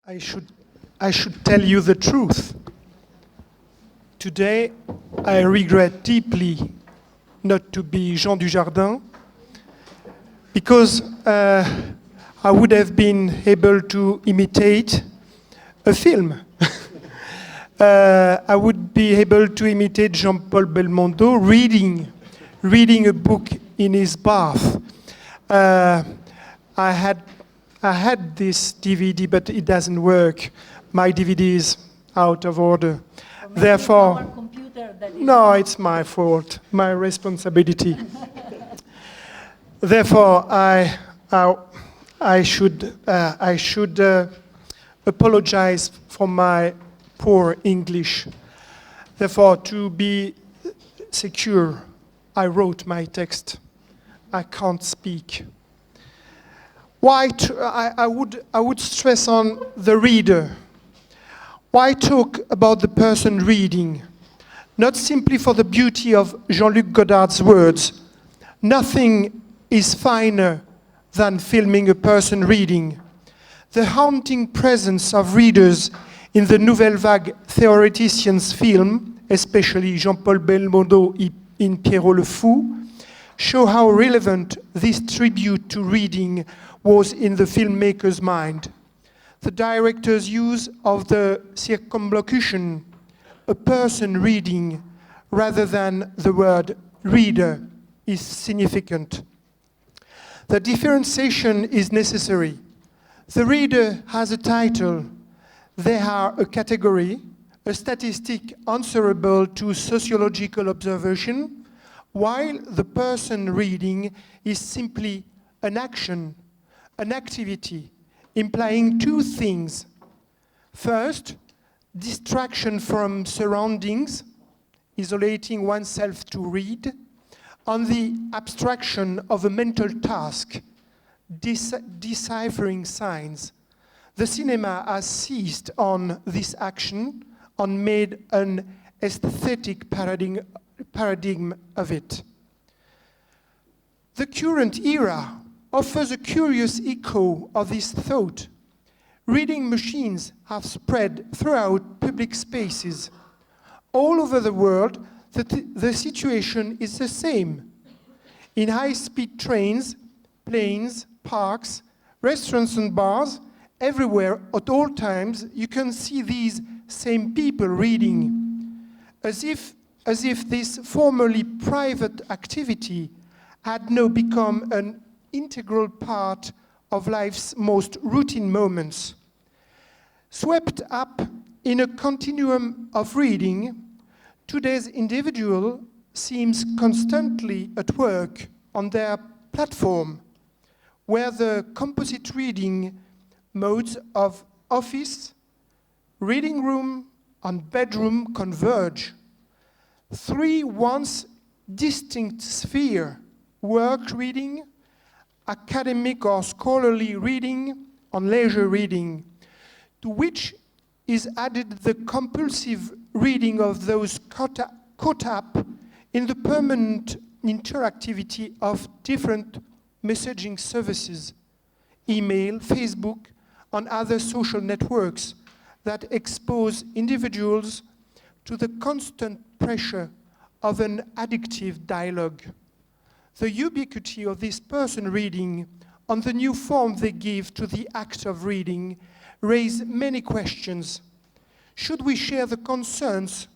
I should, I should tell you the truth. Today, I regret deeply not to be Jean Dujardin, because I would have been able to imitate a film. I would be able to imitate Jean-Paul Belmondo reading a book in his bath. I had this DVD, but it doesn't work. My DVD is out of order. Therefore, no, it's my fault, my responsibility. Therefore, I should apologize for my poor English. Therefore, to be secure, I wrote my text. I can't speak. Why? I would stress on the reader. Why talk about the person reading? Not simply for the beauty of Jean-Luc Godard's words. Nothing is finer than filming a person reading. The haunting presence of readers in the Nouvelle Vague theoreticians' film, especially Jean-Paul Belmondo in Pierrot le Fou, show how relevant this tribute to reading was in the filmmaker's mind. The director's use of the circumlocution, a person reading, rather than the word reader, is significant. The differentiation is necessary. The reader has a title. They are a category, a statistic answerable to sociological observation, while the person reading is simply an action, an activity, implying two things. First, distraction from surroundings, isolating oneself to read, on the abstraction of a mental task, deciphering signs. The cinema has seized on this action and made an aesthetic paradigm of it. The current era offers a curious echo of this thought. Reading machines have spread throughout public spaces. All over the world, the situation is the same. In high-speed trains, planes, parks, restaurants and bars, everywhere, at all times, you can see these same people reading, as if this formerly private activity had now become an integral part of life's most routine moments. Swept up in a continuum of reading, today's individual seems constantly at work on their platform, where the composite reading modes of office, reading room, and bedroom converge. Three once distinct spheres: work reading, academic or scholarly reading, and leisure reading, to which is added the compulsive reading of those caught up in the permanent interactivity of different messaging services, email, Facebook, and other social networks that expose individuals to the constant pressure of an addictive dialogue. The ubiquity of this person reading and the new form they give to the act of reading raise many questions. Should we share the concerns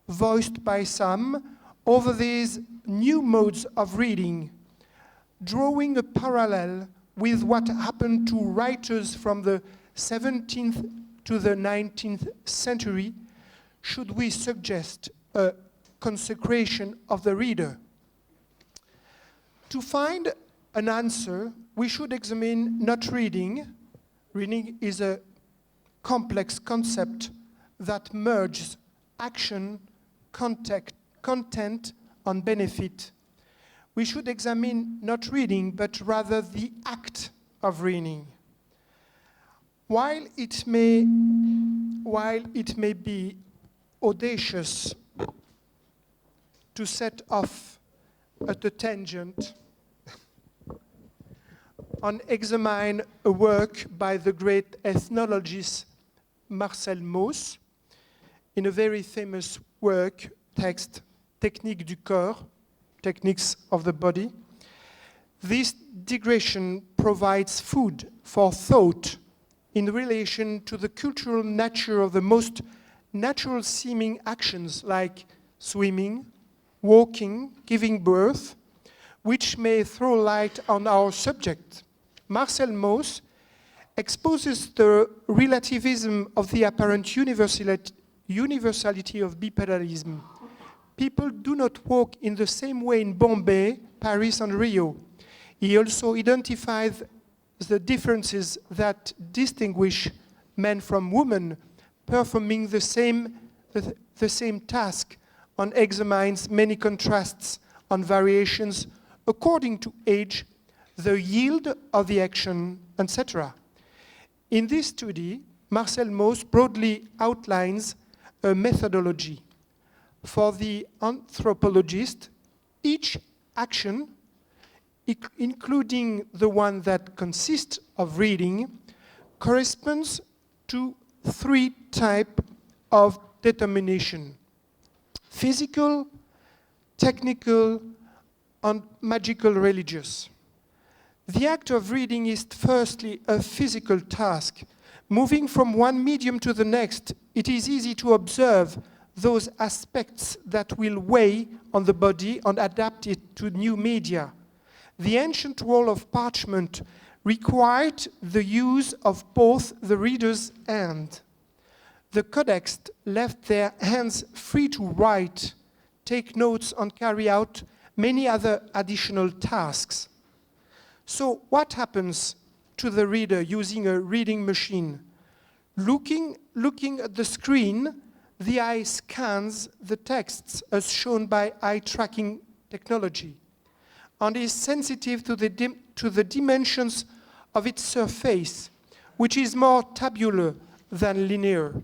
voiced by some over these new modes of reading, drawing a parallel with what happened to writers from the 17th to the 19th century? Should we suggest a consecration of the reader? To find an answer, we should examine not reading. Reading is a complex concept that merges action, content, and benefit. We should examine not reading, but rather the act of reading. While it may be audacious to set off at a tangent and examine a work by the great ethnologist Marcel Mauss in a very famous work, text, Techniques du corps, Techniques of the Body. This digression provides food for thought in relation to the cultural nature of the most natural seeming actions like swimming, walking, giving birth, which may throw light on our subject. Marcel Mauss exposes the relativism of the apparent universality of bipedalism. People do not walk in the same way in Bombay, Paris, and Rio. He also identifies the differences that distinguish men from women performing the same task, and examines many contrasts and variations according to age, the yield of the action, etc. In this study, Marcel Mauss broadly outlines a methodology. For the anthropologist, each action, including the one that consists of reading, corresponds to 3 types of determination: physical, technical, and magical religious. The act of reading is firstly a physical task. Moving from one medium to the next, it is easy to observe those aspects that will weigh on the body and adapt it to new media. The ancient roll of parchment required the use of both the reader's hand. The codex left their hands free to write, take notes, and carry out many other additional tasks. So what happens to the reader using a reading machine? Looking at the screen, the eye scans the texts as shown by eye tracking technology and is sensitive to the dimensions of its surface, which is more tabular than linear.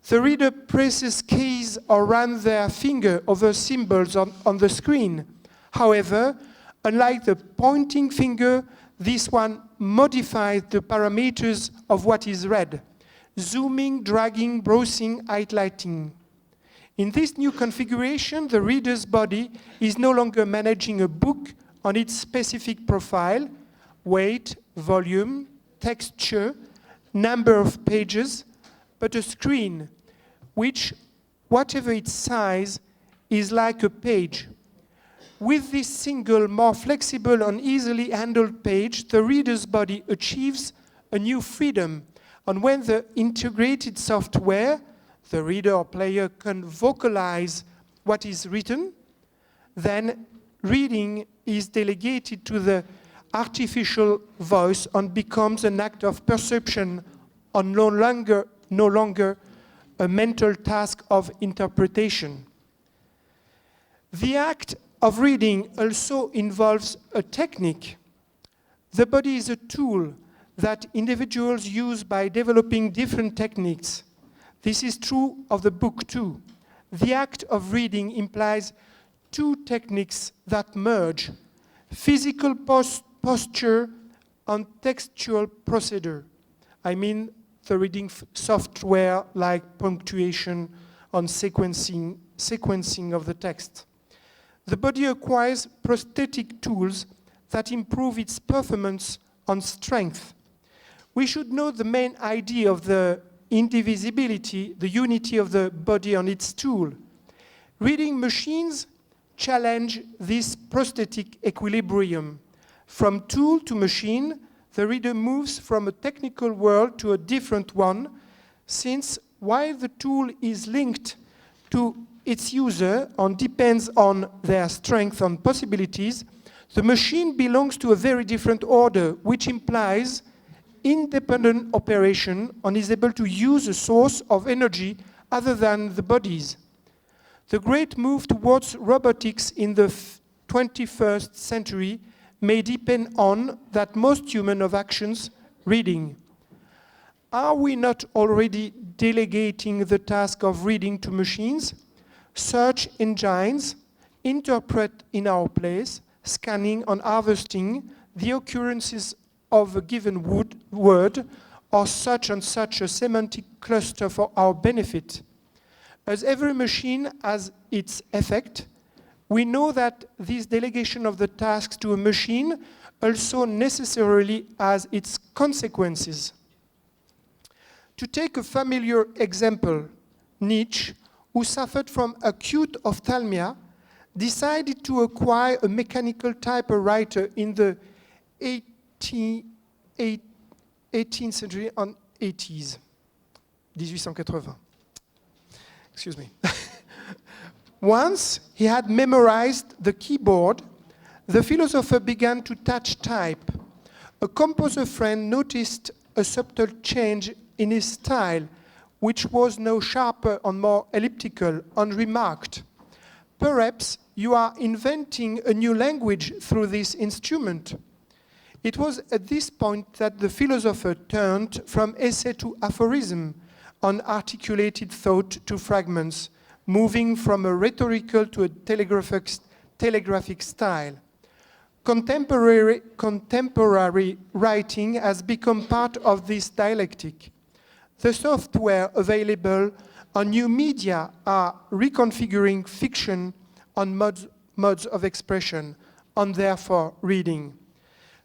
The reader presses keys or runs their finger over symbols on the screen. However, unlike the pointing finger, this one modifies the parameters of what is read: zooming, dragging, browsing, highlighting. In this new configuration, the reader's body is no longer managing a book on its specific profile, weight, volume, texture, number of pages, but a screen which, whatever its size, is like a page. With this single, more flexible and easily handled page, the reader's body achieves a new freedom. And when the integrated software, the reader or player, can vocalize what is written, then reading is delegated to the artificial voice and becomes an act of perception and no longer a mental task of interpretation. The act of reading also involves a technique. The body is a tool that individuals use by developing different techniques. This is true of the book too. The act of reading implies 2 techniques that merge: physical posture and textual procedure. I mean the reading software like punctuation and sequencing of the text. The body acquires prosthetic tools that improve its performance and strength. We should know the main idea of the indivisibility, the unity of the body and its tool. Reading machines challenge this prosthetic equilibrium. From tool to machine, the reader moves from a technical world to a different one, since while the tool is linked to its user and depends on their strength and possibilities, the machine belongs to a very different order, which implies independent operation and is able to use a source of energy other than the bodies. The great move towards robotics in the 21st century may depend on that most human of actions reading. Are we not already delegating the task of reading to machines? Search engines interpret in our place, scanning and harvesting the occurrences of a given word or such and such a semantic cluster for our benefit. As every machine has its effect, we know that this delegation of the tasks to a machine also necessarily has its consequences. To take a familiar example, Nietzsche, who suffered from acute ophthalmia, decided to acquire a mechanical typewriter in the 18th century and 80s. 1880. Excuse me. Once he had memorized the keyboard, the philosopher began to touch type. A composer friend noticed a subtle change in his style, which was now sharper and more elliptical, and remarked, "Perhaps you are inventing a new language through this instrument." It was at this point that the philosopher turned from essay to aphorism, on articulated thought to fragments, moving from a rhetorical to a telegraphic style. Contemporary writing has become part of this dialectic. The software available on new media are reconfiguring fiction on modes of expression, and therefore reading.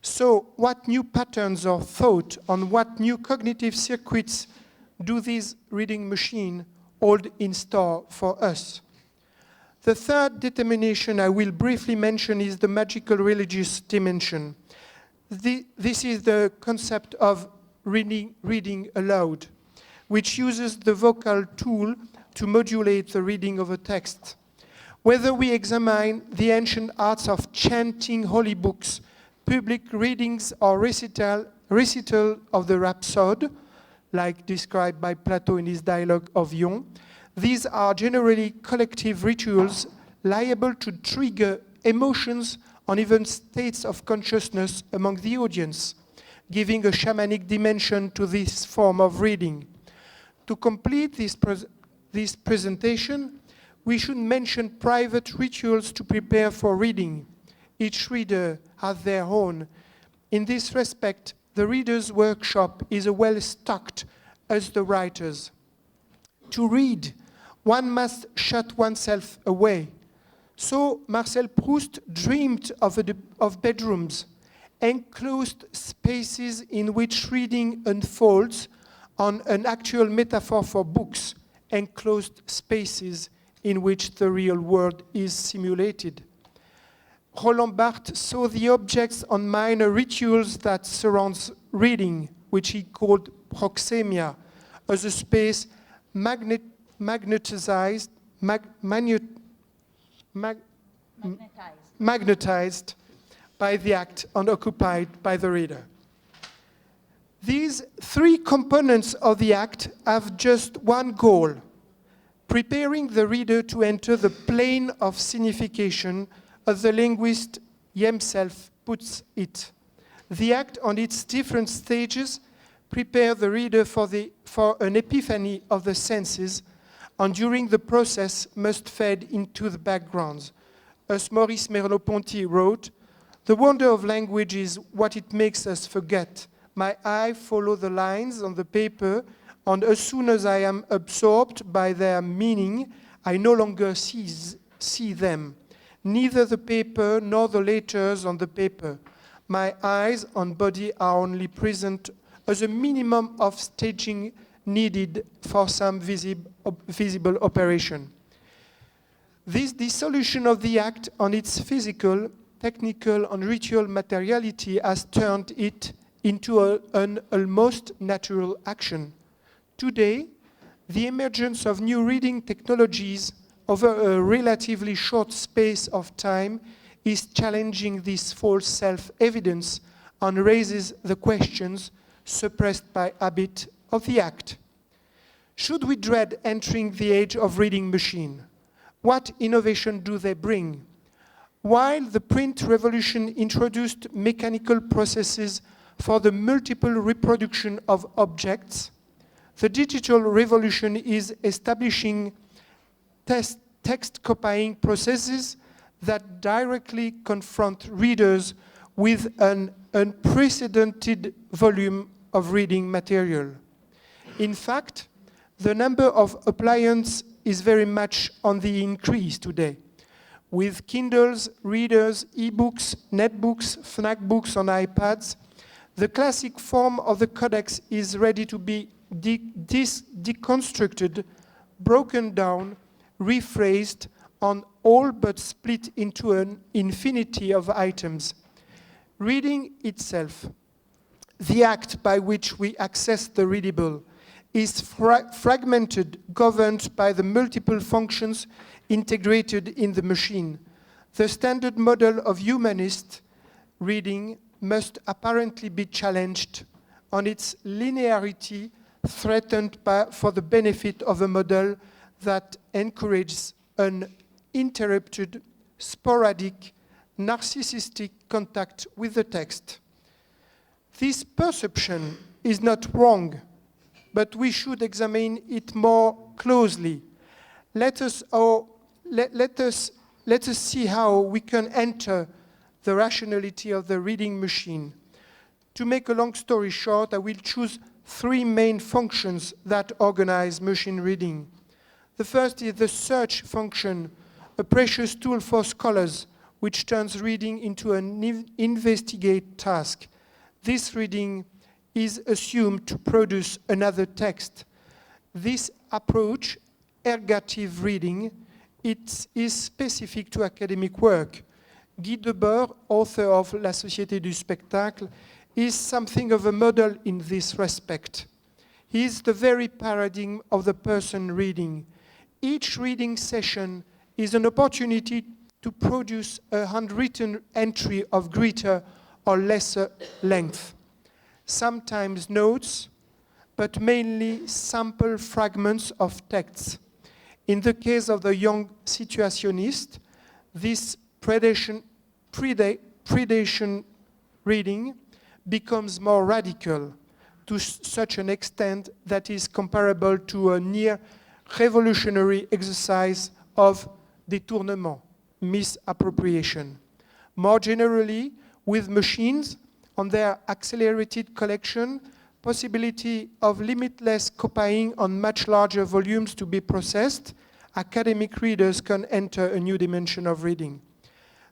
So what new patterns of thought, on what new cognitive circuits do these reading machines hold in store for us? The third determination I will briefly mention is the magical religious dimension. This is the concept of reading aloud, which uses the vocal tool to modulate the reading of a text. Whether we examine the ancient arts of chanting holy books, public readings, or recital of the rhapsode, like described by Plato in his dialogue of Yon, these are generally collective rituals liable to trigger emotions and even states of consciousness among the audience, giving a shamanic dimension to this form of reading. To complete this presentation, we should mention private rituals to prepare for reading. Each reader has their own. In this respect, the reader's workshop is as well stocked as the writer's. To read, one must shut oneself away. So Marcel Proust dreamed of bedrooms, enclosed spaces in which reading unfolds, on an actual metaphor for books, enclosed spaces in which the real world is simulated. Roland Barthes saw the objects and minor rituals that surrounds reading, which he called proxemia, as a space magnetized by the act and occupied by the reader. These three components of the act have just one goal: preparing the reader to enter the plane of signification, as the linguist himself puts it. The act on its different stages prepare the reader for an epiphany of the senses, and during the process must fade into the backgrounds. As Maurice Merleau-Ponty wrote, "The wonder of language is what it makes us forget. My eye follows the lines on the paper, and as soon as I am absorbed by their meaning, I no longer see them. Neither the paper nor the letters on the paper. My eyes and body are only present as a minimum of staging needed for some visible operation." This dissolution of the act on its physical, technical, and ritual materiality has turned it into an almost natural action. Today, the emergence of new reading technologies over a relatively short space of time is challenging this false self-evidence and raises the questions suppressed by habit of the act. Should we dread entering the age of reading machine? What innovation do they bring? While the print revolution introduced mechanical processes for the multiple reproduction of objects, the digital revolution is establishing text copying processes that directly confront readers with an unprecedented volume of reading material. In fact, The number of appliances is very much on the increase today. With Kindles, readers, e-books, netbooks, Fnac books on iPads, the classic form of the codex is ready to be deconstructed, broken down, rephrased, on all but split into an infinity of items. Reading itself, the act by which we access the readable, is fragmented, governed by the multiple functions integrated in the machine. The standard model of humanist reading must apparently be challenged on its linearity, threatened for the benefit of a model that encourages an interrupted, sporadic, narcissistic contact with the text. This perception is not wrong, but we should examine it more closely. Let us see how we can enter the rationality of the reading machine. To make a long story short, I will choose three main functions that organize machine reading. The first is the search function, a precious tool for scholars, which turns reading into an investigate task. This reading is assumed to produce another text. This approach, ergative reading, it is specific to academic work. Guy Debord, author of La Société du Spectacle, is something of a model in this respect. He is the very paradigm of the person reading. Each reading session is an opportunity to produce a handwritten entry of greater or lesser length. Sometimes notes, but mainly sample fragments of texts. In the case of the young situationist, this predation reading becomes more radical to such an extent that is comparable to a near revolutionary exercise of détournement, misappropriation. More generally, with machines, on their accelerated collection, possibility of limitless copying on much larger volumes to be processed, academic readers can enter a new dimension of reading.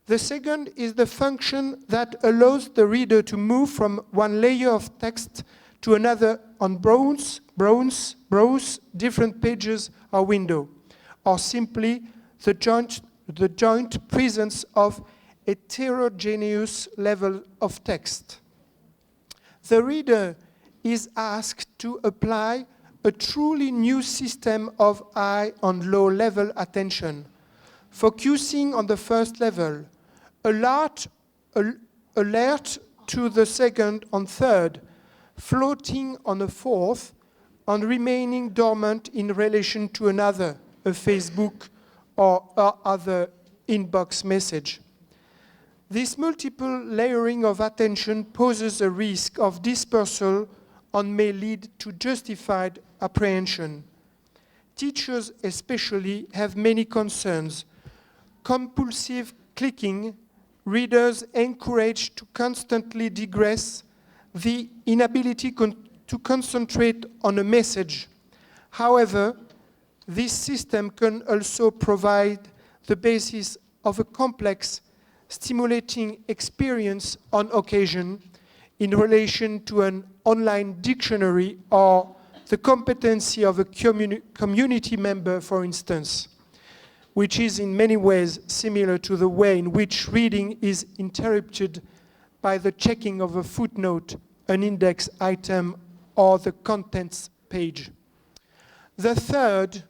The second is the function that allows the reader to move from one layer of text to another on browse different pages or window, or simply the joint presence of heterogeneous level of text. The reader is asked to apply a truly new system of high and low level attention, focusing on the first level, alert to the second and third, floating on a fourth, and remaining dormant in relation to another, a Facebook or other inbox message. This multiple layering of attention poses a risk of dispersal and may lead to justified apprehension. Teachers especially have many concerns. Compulsive clicking, readers encouraged to constantly digress, the inability to concentrate on a message. However, this system can also provide the basis of a complex, stimulating experience on occasion in relation to an online dictionary or the competency of a community member, for instance, which is in many ways similar to the way in which reading is interrupted by the checking of a footnote, an index item, or the contents page. The third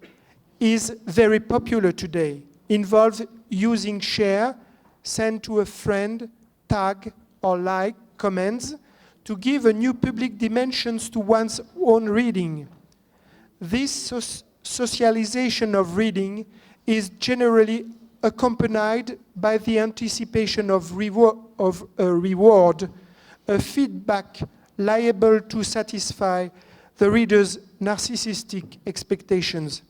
is very popular today, involves using share, send to a friend, tag, or like commands to give a new public dimensions to one's own reading. This socialization of reading is generally accompanied by the anticipation of a reward, a feedback liable to satisfy the reader's narcissistic expectations.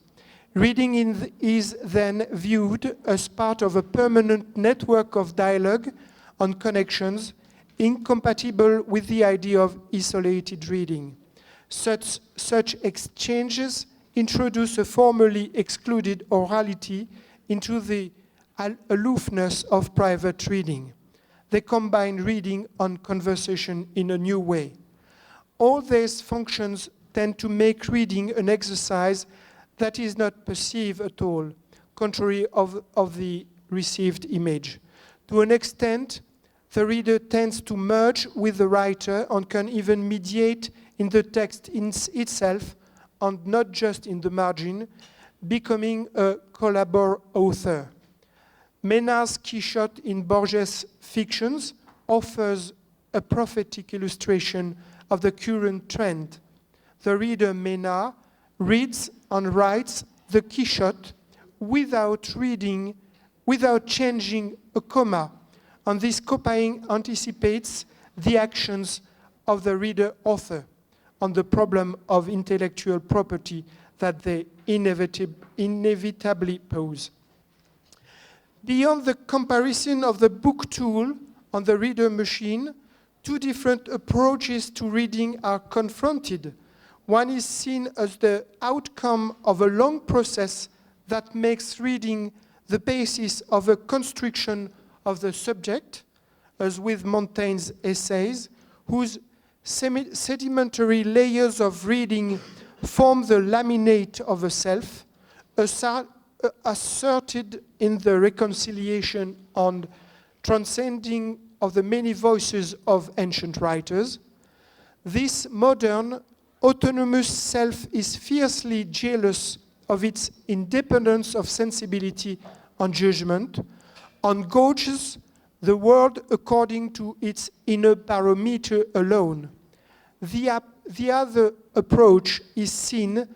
Reading is then viewed as part of a permanent network of dialogue and connections, incompatible with the idea of isolated reading. Such exchanges introduce a formerly excluded orality into the aloofness of private reading. They combine reading and conversation in a new way. All these functions tend to make reading an exercise that is not perceived at all, contrary of the received image. To an extent, the reader tends to merge with the writer and can even mediate in the text itself and not just in the margin, becoming a collabor author. Menard's Quixote in Borges' fictions offers a prophetic illustration of the current trend. The reader Menard reads and writes the Quixote without changing a comma, and this copying anticipates the actions of the reader author on the problem of intellectual property that they inevitably pose. Beyond the comparison of the book tool and the reader machine, two different approaches to reading are confronted. One is seen as the outcome of a long process that makes reading the basis of a construction of the subject, as with Montaigne's essays, whose sedimentary layers of reading form the laminate of a self, asserted in the reconciliation and transcending of the many voices of ancient writers. This modern, autonomous self is fiercely jealous of its independence of sensibility and judgment, and gauges the world according to its inner barometer alone. The other approach is seen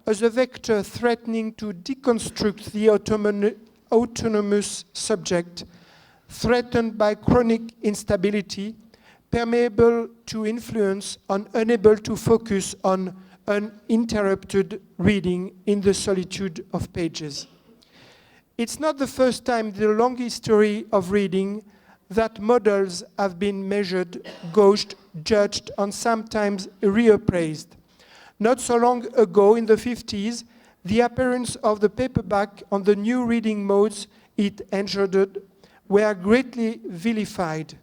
as a vector threatening to deconstruct the autonomous subject, threatened by chronic instability, permeable to influence and unable to focus on uninterrupted reading in the solitude of pages. It's not the first time in the long history of reading that models have been measured, gauged, judged, and sometimes reappraised. Not so long ago, in the 50s, the appearance of the paperback and the new reading modes it engendered were greatly vilified.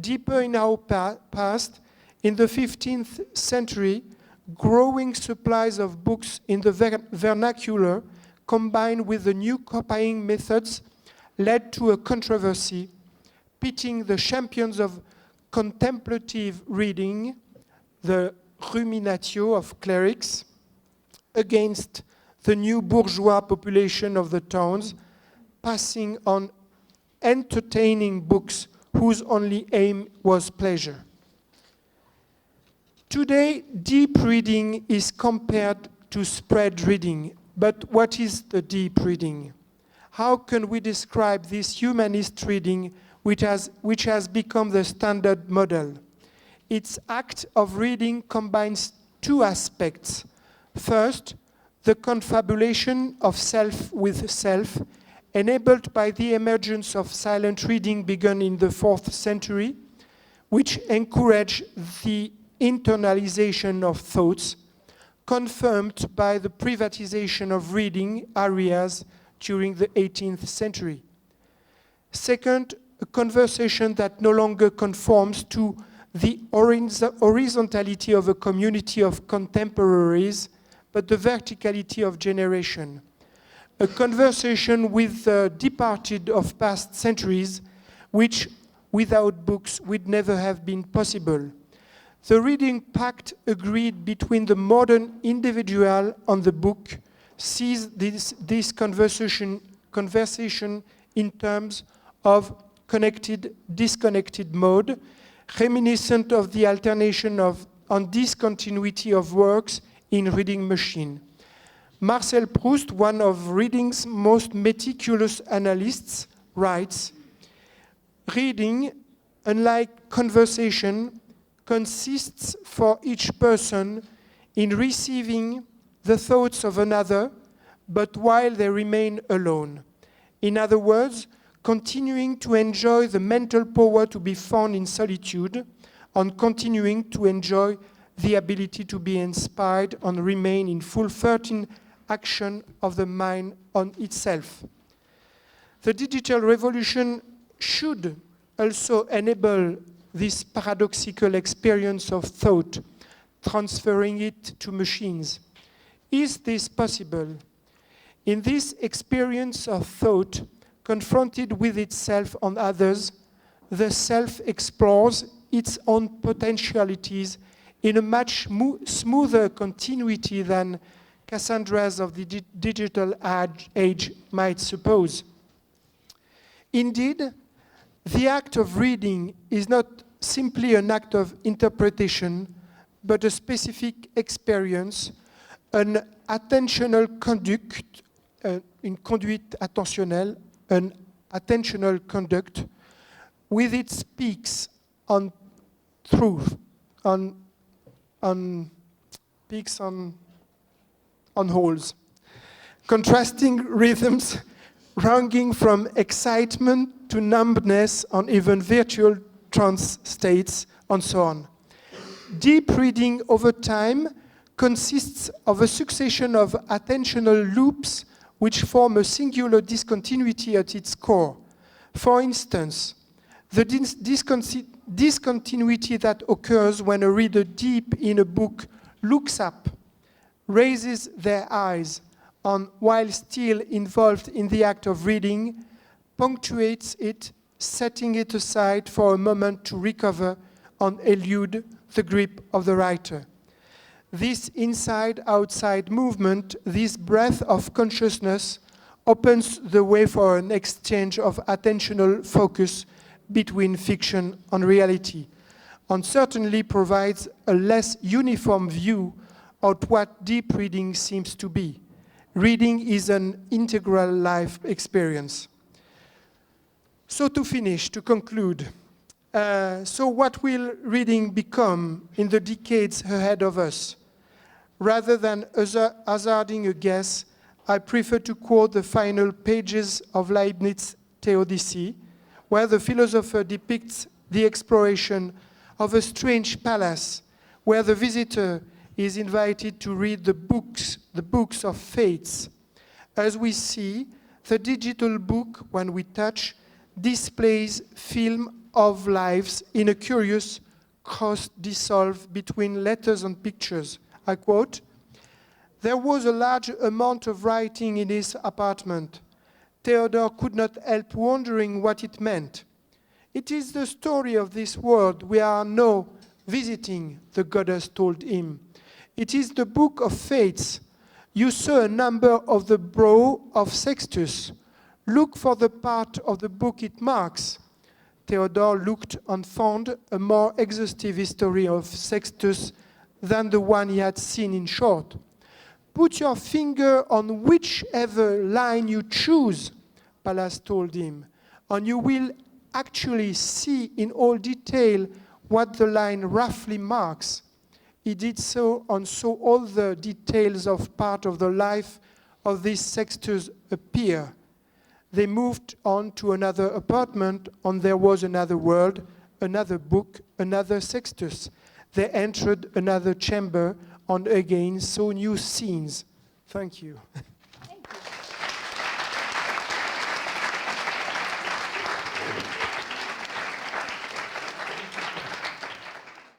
Deeper in our past, in the 15th century, growing supplies of books in the vernacular, combined with the new copying methods, led to a controversy, pitting the champions of contemplative reading, the ruminatio of clerics, against the new bourgeois population of the towns, passing on entertaining books whose only aim was pleasure. Today, deep reading is compared to spread reading. But what is the deep reading? How can we describe this humanist reading which has become the standard model? Its act of reading combines two aspects. First, the confabulation of self with self, enabled by the emergence of silent reading begun in the 4th century, which encouraged the internalization of thoughts, confirmed by the privatization of reading areas during the 18th century. Second, a conversation that no longer conforms to the horizontality of a community of contemporaries, but the verticality of generation. A conversation with the departed of past centuries, which without books would never have been possible. The reading pact agreed between the modern individual and the book sees this conversation in terms of connected, disconnected mode, reminiscent of the alternation of and discontinuity of works in reading machine. Marcel Proust, one of reading's most meticulous analysts, writes, "Reading, unlike conversation, consists for each person in receiving the thoughts of another, but while they remain alone. In other words, continuing to enjoy the mental power to be found in solitude and continuing to enjoy the ability to be inspired and remain in full 13 action of the mind on itself. The digital revolution should also enable this paradoxical experience of thought, transferring it to machines. Is this possible? In this experience of thought, confronted with itself and others, the self explores its own potentialities in a much smoother continuity than Cassandras of the digital age might suppose. Indeed, the act of reading is not simply an act of interpretation, but a specific experience, an attentional conduct, une conduite attentionnelle, an attentional conduct, with its peaks on truth, on peaks on holes, contrasting rhythms ranging from excitement to numbness and even virtual trance states, and so on. Deep reading over time consists of a succession of attentional loops which form a singular discontinuity at its core. For instance, the discontinuity that occurs when a reader deep in a book looks up, raises their eyes, and while still involved in the act of reading, punctuates it, setting it aside for a moment to recover and elude the grip of the writer. This inside-outside movement, this breath of consciousness, opens the way for an exchange of attentional focus between fiction and reality, and certainly provides a less uniform view of what deep reading seems to be. Reading is an integral life experience. So to finish, to conclude, so what will reading become in the decades ahead of us? Rather than hazarding a guess, I prefer to quote the final pages of Leibniz's Theodicee, where the philosopher depicts the exploration of a strange palace, where the visitor is invited to read the books of fates. As we see, the digital book, when we touch, displays film of lives in a curious cross-dissolve between letters and pictures. I quote, "There was a large amount of writing in his apartment. Theodore could not help wondering what it meant. It is the story of this world we are now visiting," the goddess told him. "It is the book of fates. You saw a number of the brow of Sextus. Look for the part of the book it marks." Theodore looked and found a more exhaustive history of Sextus than the one he had seen in short. "Put your finger on whichever line you choose," Pallas told him, "and you will actually see in all detail what the line roughly marks." He did so and saw all the details of part of the life of this Sextus appear. They moved on to another apartment, and there was another world, another book, another Sextus. They entered another chamber and again saw new scenes. Thank you.